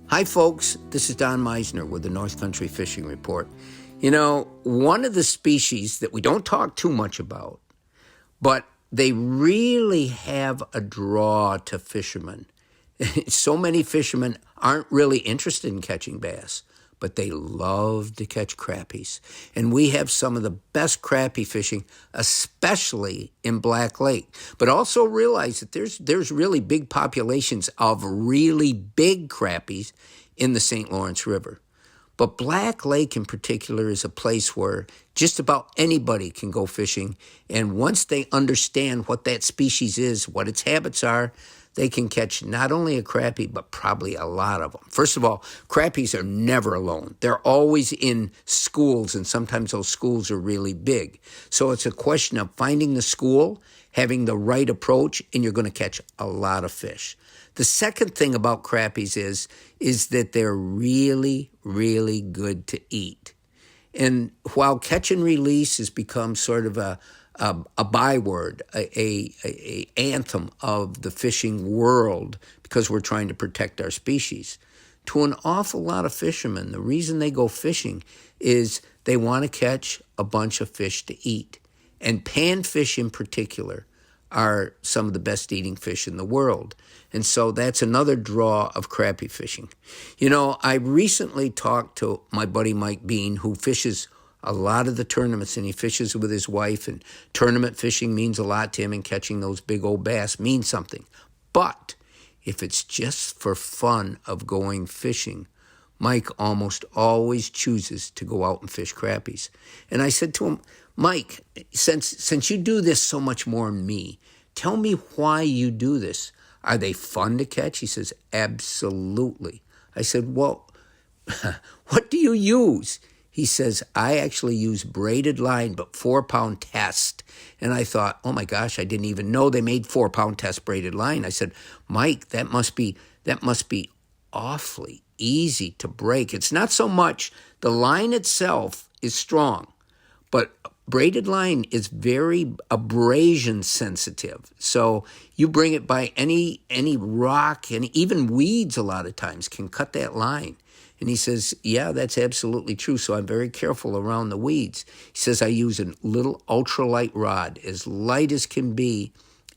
Hi, folks. This is Don Meisner with the North Country Fishing Report. You know, one of the species that we don't talk too much about, but they really have a draw to fishermen. So many fishermen aren't really interested in catching bass, but they love to catch crappies. And we have some of the best crappie fishing, especially in Black Lake. But also realize that there's really big populations of really big crappies in the St. Lawrence River. But Black Lake in particular is a place where just about anybody can go fishing. And once they understand what that species is, what its habits are, they can catch not only a crappie, but probably a lot of them. First of all, crappies are never alone. They're always in schools, and sometimes those schools are really big. So it's a question of finding the school, having the right approach, and you're going to catch a lot of fish. The second thing about crappies is that they're really, really good to eat. And while catch and release has become sort of a byword, a anthem of the fishing world because we're trying to protect our species, to an awful lot of fishermen, the reason they go fishing is they want to catch a bunch of fish to eat. And panfish in particular are some of the best eating fish in the world. And so that's another draw of crappie fishing. You know, I recently talked to my buddy Mike Bean, who fishes a lot of the tournaments, and he fishes with his wife, and tournament fishing means a lot to him, and catching those big old bass means something. But if it's just for fun of going fishing, Mike almost always chooses to go out and fish crappies. And I said to him, Mike, since you do this so much more than me, tell me why you do this. Are they fun to catch? He says, absolutely. I said, well, what do you use? He says, I actually use braided line, but 4-pound test. And I thought, oh my gosh, I didn't even know they made 4-pound test braided line. I said, Mike, that must be awfully easy to break. It's not so much the line itself is strong, but braided line is very abrasion sensitive. So you bring it by any rock, and even weeds a lot of times can cut that line. And he says, yeah, that's absolutely true. So I'm very careful around the weeds. He says, I use a little ultralight rod, as light as can be,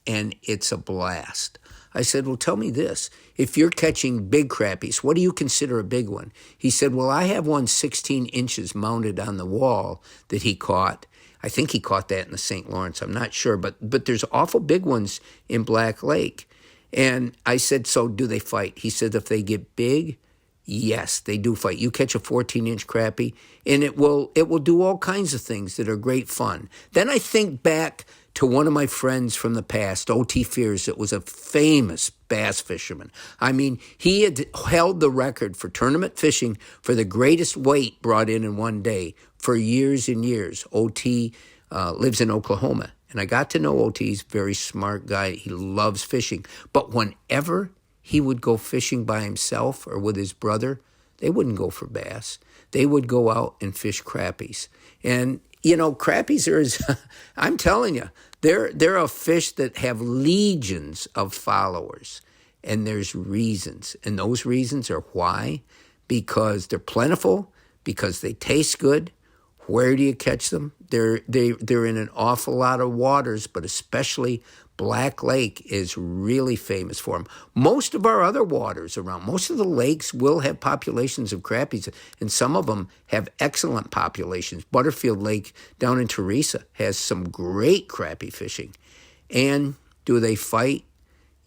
and it's a blast. I said, well, tell me this. If you're catching big crappies, what do you consider a big one? He said, well, I have one 16 inches mounted on the wall that he caught. I think he caught that in the St. Lawrence. I'm not sure. But there's awful big ones in Black Lake. And I said, so do they fight? He said, if they get big, yes, they do fight. You catch a 14-inch crappie, and it will do all kinds of things that are great fun. Then I think back to one of my friends from the past, O.T. Fears, that was a famous bass fisherman. I mean, he had held the record for tournament fishing for the greatest weight brought in one day for years and years. O.T. Lives in Oklahoma, and I got to know O.T. He's a very smart guy. He loves fishing. But whenever he would go fishing by himself or with his brother, they wouldn't go for bass. They would go out and fish crappies. And, you know, crappies are, I'm telling you, they're a fish that have legions of followers. And there's reasons. And those reasons are why? Because they're plentiful, because they taste good. Where do you catch them? They're in an awful lot of waters, but especially Black Lake is really famous for them. Most of our other waters around, most of the lakes will have populations of crappies, and some of them have excellent populations. Butterfield Lake down in Teresa has some great crappie fishing. And do they fight?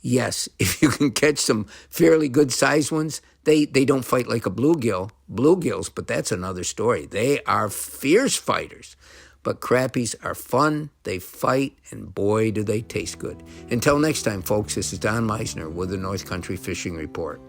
Yes, if you can catch some fairly good-sized ones, they don't fight like a bluegills, but that's another story. They are fierce fighters. But crappies are fun, they fight, and boy, do they taste good. Until next time, folks, this is Don Meisner with the North Country Fishing Report.